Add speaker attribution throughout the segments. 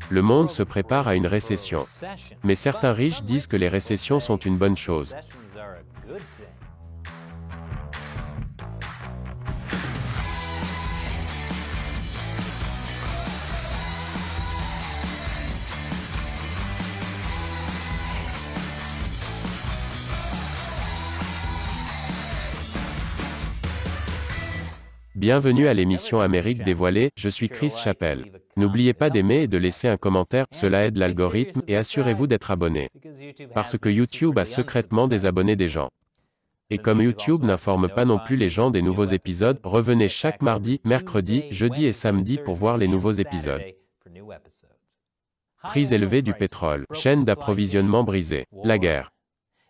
Speaker 1: Le monde se prépare à une récession. Mais certains riches disent que les récessions sont une bonne chose. Bienvenue à l'émission Amérique dévoilée, je suis Chris Chappell. N'oubliez pas d'aimer et de laisser un commentaire, cela aide l'algorithme, et assurez-vous d'être abonné. Parce que YouTube a secrètement désabonné des gens. Et comme YouTube n'informe pas non plus les gens des nouveaux épisodes, revenez chaque mardi, mercredi, jeudi et samedi pour voir les nouveaux épisodes. Prix élevé du pétrole, chaîne d'approvisionnement brisée, la guerre.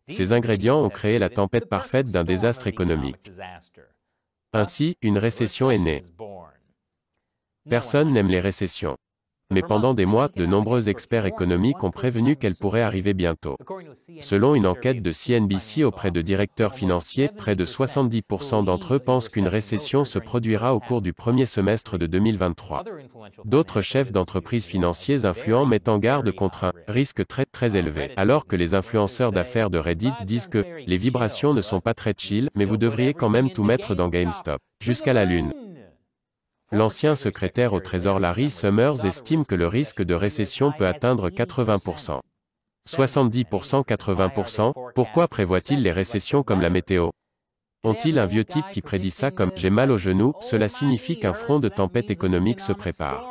Speaker 1: Ces ingrédients ont créé la tempête parfaite d'un désastre économique. Ainsi, une récession est née. Personne n'aime les récessions. Mais pendant des mois, de nombreux experts économiques ont prévenu qu'elle pourrait arriver bientôt. Selon une enquête de CNBC auprès de directeurs financiers, près de 70% d'entre eux pensent qu'une récession se produira au cours du premier semestre de 2023. D'autres chefs d'entreprises financiers influents mettent en garde contre un risque très élevé, alors que les influenceurs d'affaires de Reddit disent que les vibrations ne sont pas très chill, mais vous devriez quand même tout mettre dans GameStop. Jusqu'à la lune. L'ancien secrétaire au Trésor Larry Summers estime que le risque de récession peut atteindre 80%. 70%, 80%, pourquoi prévoit-il les récessions comme la météo? Ont-ils un vieux type qui prédit ça comme « j'ai mal au genou », cela signifie qu'un front de tempête économique se prépare.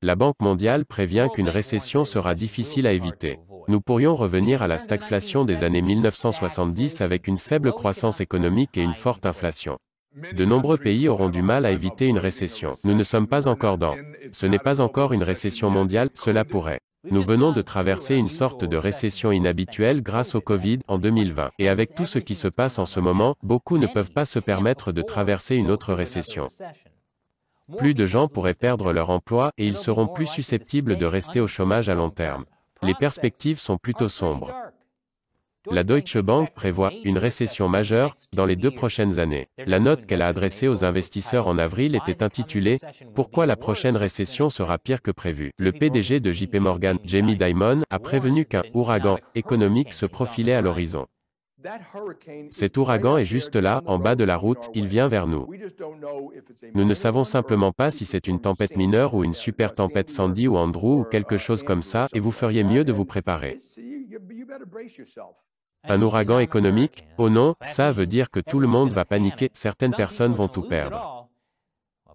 Speaker 1: La Banque mondiale prévient qu'une récession sera difficile à éviter. Nous pourrions revenir à la stagflation des années 1970 avec une faible croissance économique et une forte inflation. De nombreux pays auront du mal à éviter une récession. Nous ne sommes pas encore dans. Ce n'est pas encore une récession mondiale, cela pourrait. Nous venons de traverser une sorte de récession inhabituelle grâce au Covid en 2020. Et avec tout ce qui se passe en ce moment, beaucoup ne peuvent pas se permettre de traverser une autre récession. Plus de gens pourraient perdre leur emploi et ils seront plus susceptibles de rester au chômage à long terme. Les perspectives sont plutôt sombres. La Deutsche Bank prévoit une récession majeure dans les 2 prochaines années. La note qu'elle a adressée aux investisseurs en avril était intitulée « Pourquoi la prochaine récession sera pire que prévu ». Le PDG de JP Morgan, Jamie Dimon, a prévenu qu'un ouragan économique se profilait à l'horizon. Cet ouragan est juste là, en bas de la route, il vient vers nous. Nous ne savons simplement pas si c'est une tempête mineure ou une super tempête Sandy ou Andrew ou quelque chose comme ça, et vous feriez mieux de vous préparer. Un ouragan économique? Oh non, ça veut dire que tout le monde va paniquer, certaines personnes vont tout perdre.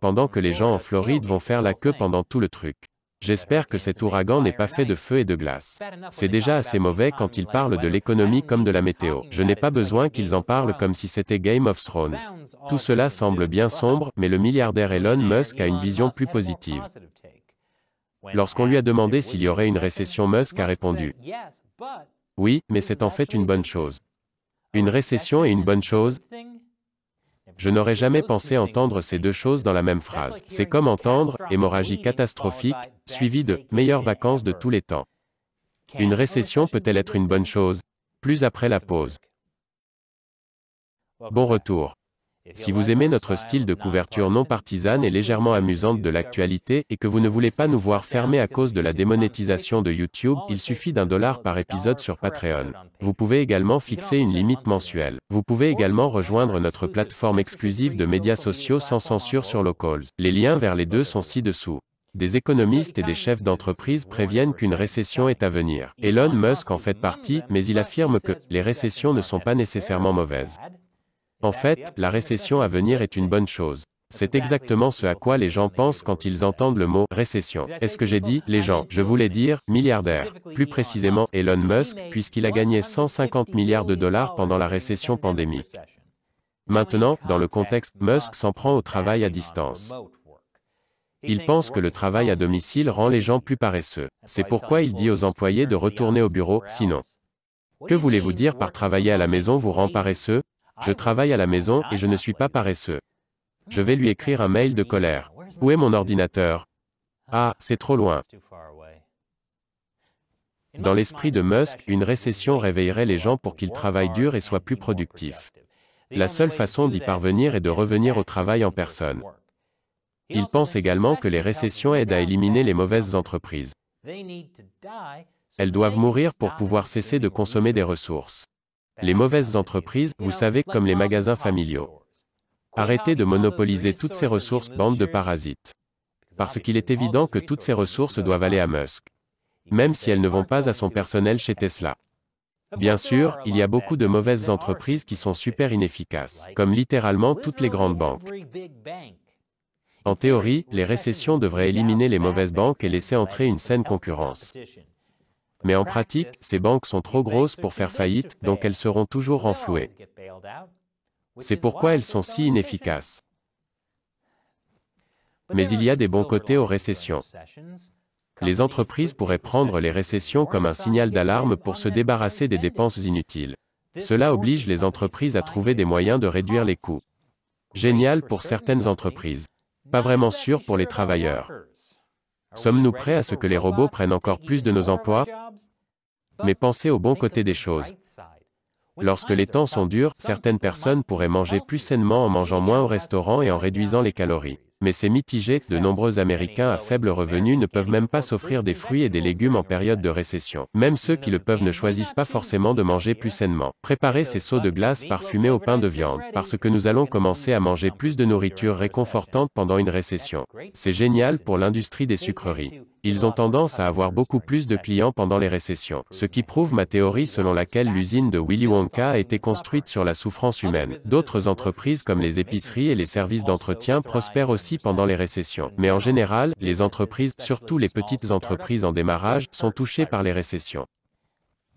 Speaker 1: Pendant que les gens en Floride vont faire la queue pendant tout le truc. J'espère que cet ouragan n'est pas fait de feu et de glace. C'est déjà assez mauvais quand ils parlent de l'économie comme de la météo. Je n'ai pas besoin qu'ils en parlent comme si c'était Game of Thrones. Tout cela semble bien sombre, mais le milliardaire Elon Musk a une vision plus positive. Lorsqu'on lui a demandé s'il y aurait une récession, Musk a répondu « Oui, mais c'est en fait une bonne chose. » Une récession est une bonne chose? Je n'aurais jamais pensé entendre ces deux choses dans la même phrase. C'est comme entendre « hémorragie catastrophique » suivie de « meilleures vacances de tous les temps ». Une récession peut-elle être une bonne chose? Plus après la pause. Bon retour. Si vous aimez notre style de couverture non partisane et légèrement amusante de l'actualité et que vous ne voulez pas nous voir fermer à cause de la démonétisation de YouTube, il suffit $1 par épisode sur Patreon. Vous pouvez également fixer une limite mensuelle. Vous pouvez également rejoindre notre plateforme exclusive de médias sociaux sans censure sur Locals. Les liens vers les deux sont ci-dessous. Des économistes et des chefs d'entreprise préviennent qu'une récession est à venir. Elon Musk en fait partie, mais il affirme que les récessions ne sont pas nécessairement mauvaises. En fait, la récession à venir est une bonne chose. C'est exactement ce à quoi les gens pensent quand ils entendent le mot « récession ». Est-ce que j'ai dit « les gens », je voulais dire « milliardaire ». Plus précisément Elon Musk, puisqu'il a gagné $150 milliards pendant la récession pandémique. Maintenant, dans le contexte, Musk s'en prend au travail à distance. Il pense que le travail à domicile rend les gens plus paresseux. C'est pourquoi il dit aux employés de retourner au bureau, sinon. Que voulez-vous dire par travailler à la maison vous rend paresseux? Je travaille à la maison et je ne suis pas paresseux. Je vais lui écrire un mail de colère. Où est mon ordinateur? Ah, c'est trop loin. Dans l'esprit de Musk, une récession réveillerait les gens pour qu'ils travaillent dur et soient plus productifs. La seule façon d'y parvenir est de revenir au travail en personne. Il pense également que les récessions aident à éliminer les mauvaises entreprises. Elles doivent mourir pour pouvoir cesser de consommer des ressources. Les mauvaises entreprises, vous savez, comme les magasins familiaux. Arrêtez de monopoliser toutes ces ressources, bande de parasites. Parce qu'il est évident que toutes ces ressources doivent aller à Musk. Même si elles ne vont pas à son personnel chez Tesla. Bien sûr, il y a beaucoup de mauvaises entreprises qui sont super inefficaces, comme littéralement toutes les grandes banques. En théorie, les récessions devraient éliminer les mauvaises banques et laisser entrer une saine concurrence. Mais en pratique, ces banques sont trop grosses pour faire faillite, donc elles seront toujours renflouées. C'est pourquoi elles sont si inefficaces. Mais il y a des bons côtés aux récessions. Les entreprises pourraient prendre les récessions comme un signal d'alarme pour se débarrasser des dépenses inutiles. Cela oblige les entreprises à trouver des moyens de réduire les coûts. Génial pour certaines entreprises. Pas vraiment sûr pour les travailleurs. Sommes-nous prêts à ce que les robots prennent encore plus de nos emplois? Mais pensez au bon côté des choses. Lorsque les temps sont durs, certaines personnes pourraient manger plus sainement en mangeant moins au restaurant et en réduisant les calories. Mais c'est mitigé, de nombreux Américains à faible revenu ne peuvent même pas s'offrir des fruits et des légumes en période de récession. Même ceux qui le peuvent ne choisissent pas forcément de manger plus sainement. Préparez ces seaux de glace parfumés au pain de viande, parce que nous allons commencer à manger plus de nourriture réconfortante pendant une récession. C'est génial pour l'industrie des sucreries. Ils ont tendance à avoir beaucoup plus de clients pendant les récessions, ce qui prouve ma théorie selon laquelle l'usine de Willy Wonka a été construite sur la souffrance humaine. D'autres entreprises comme les épiceries et les services d'entretien prospèrent aussi pendant les récessions. Mais en général, les entreprises, surtout les petites entreprises en démarrage, sont touchées par les récessions.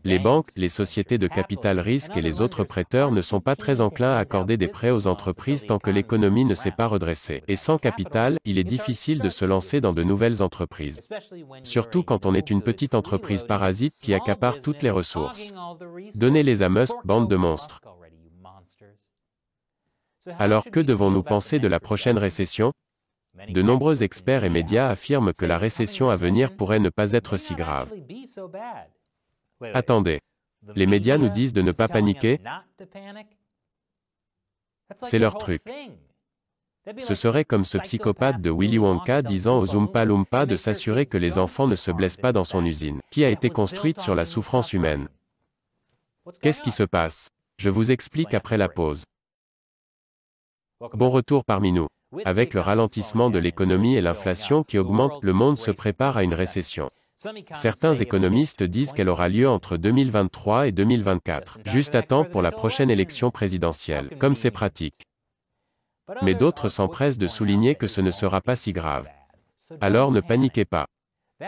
Speaker 1: Les banques, les sociétés de capital risque et les autres prêteurs ne sont pas très enclins à accorder des prêts aux entreprises tant que l'économie ne s'est pas redressée. Et sans capital, il est difficile de se lancer dans de nouvelles entreprises. Surtout quand on est une petite entreprise parasite qui accapare toutes les ressources. Donnez-les à Musk, bande de monstres. Alors que devons-nous penser de la prochaine récession? De nombreux experts et médias affirment que la récession à venir pourrait ne pas être si grave. Attendez. Les médias nous disent de ne pas paniquer? C'est leur truc. Ce serait comme ce psychopathe de Willy Wonka disant aux Oompa Loompa de s'assurer que les enfants ne se blessent pas dans son usine, qui a été construite sur la souffrance humaine. Qu'est-ce qui se passe? Je vous explique après la pause. Bon retour parmi nous. Avec le ralentissement de l'économie et l'inflation qui augmente, le monde se prépare à une récession. Certains économistes disent qu'elle aura lieu entre 2023 et 2024, juste à temps pour la prochaine élection présidentielle, comme c'est pratique. Mais d'autres s'empressent de souligner que ce ne sera pas si grave. Alors ne paniquez pas.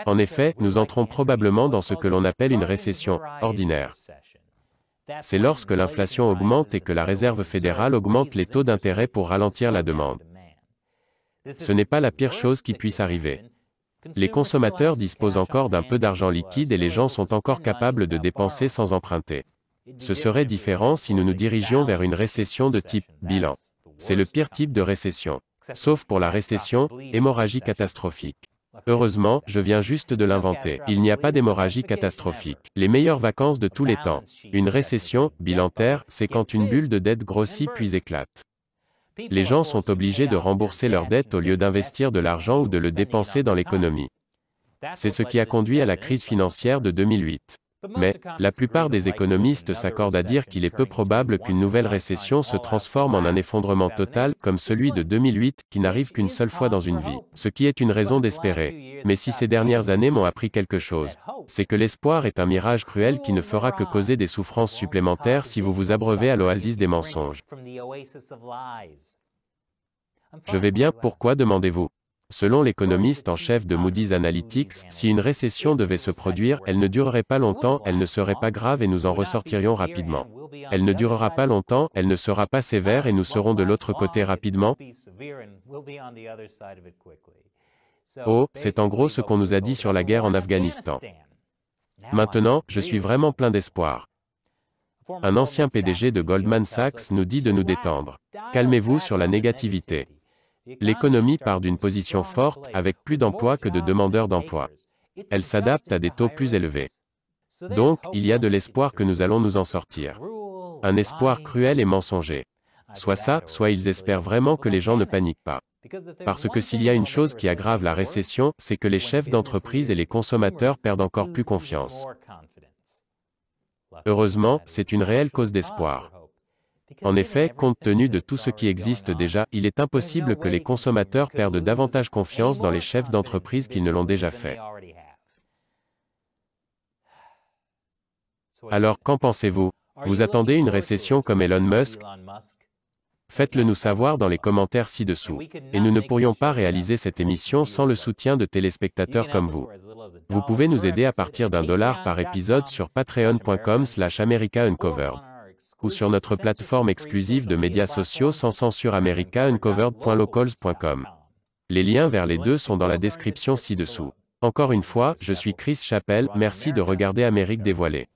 Speaker 1: En effet, nous entrons probablement dans ce que l'on appelle une récession ordinaire. C'est lorsque l'inflation augmente et que la Réserve fédérale augmente les taux d'intérêt pour ralentir la demande. Ce n'est pas la pire chose qui puisse arriver. Les consommateurs disposent encore d'un peu d'argent liquide et les gens sont encore capables de dépenser sans emprunter. Ce serait différent si nous nous dirigions vers une récession de type bilan. C'est le pire type de récession. Sauf pour la récession, hémorragie catastrophique. Heureusement, je viens juste de l'inventer. Il n'y a pas d'hémorragie catastrophique. Les meilleures vacances de tous les temps. Une récession, bilantaire, c'est quand une bulle de dette grossit puis éclate. Les gens sont obligés de rembourser leurs dettes au lieu d'investir de l'argent ou de le dépenser dans l'économie. C'est ce qui a conduit à la crise financière de 2008. Mais, la plupart des économistes s'accordent à dire qu'il est peu probable qu'une nouvelle récession se transforme en un effondrement total, comme celui de 2008, qui n'arrive qu'une seule fois dans une vie. Ce qui est une raison d'espérer. Mais si ces dernières années m'ont appris quelque chose, c'est que l'espoir est un mirage cruel qui ne fera que causer des souffrances supplémentaires si vous vous abreuvez à l'oasis des mensonges. Je vais bien, pourquoi demandez-vous? Selon l'économiste en chef de Moody's Analytics, si une récession devait se produire, elle ne durerait pas longtemps, elle ne serait pas grave et nous en ressortirions rapidement. Elle ne durera pas longtemps, elle ne sera pas sévère et nous serons de l'autre côté rapidement. Oh, c'est en gros ce qu'on nous a dit sur la guerre en Afghanistan. Maintenant, je suis vraiment plein d'espoir. Un ancien PDG de Goldman Sachs nous dit de nous détendre. Calmez-vous sur la négativité. L'économie part d'une position forte, avec plus d'emplois que de demandeurs d'emploi. Elle s'adapte à des taux plus élevés. Donc, il y a de l'espoir que nous allons nous en sortir. Un espoir cruel et mensonger. Soit ça, soit ils espèrent vraiment que les gens ne paniquent pas. Parce que s'il y a une chose qui aggrave la récession, c'est que les chefs d'entreprise et les consommateurs perdent encore plus confiance. Heureusement, c'est une réelle cause d'espoir. En effet, compte tenu de tout ce qui existe déjà, il est impossible que les consommateurs perdent davantage confiance dans les chefs d'entreprise qu'ils ne l'ont déjà fait. Alors, qu'en pensez-vous? Vous attendez une récession comme Elon Musk? Faites-le nous savoir dans les commentaires ci-dessous. Et nous ne pourrions pas réaliser cette émission sans le soutien de téléspectateurs comme vous. Vous pouvez nous aider à partir d'$1 par épisode sur patreon.com/americauncovered ou sur notre plateforme exclusive de médias sociaux sans censure americauncovered.locals.com. Les liens vers les deux sont dans la description ci-dessous. Encore une fois, je suis Chris Chappell, merci de regarder Amérique dévoilée.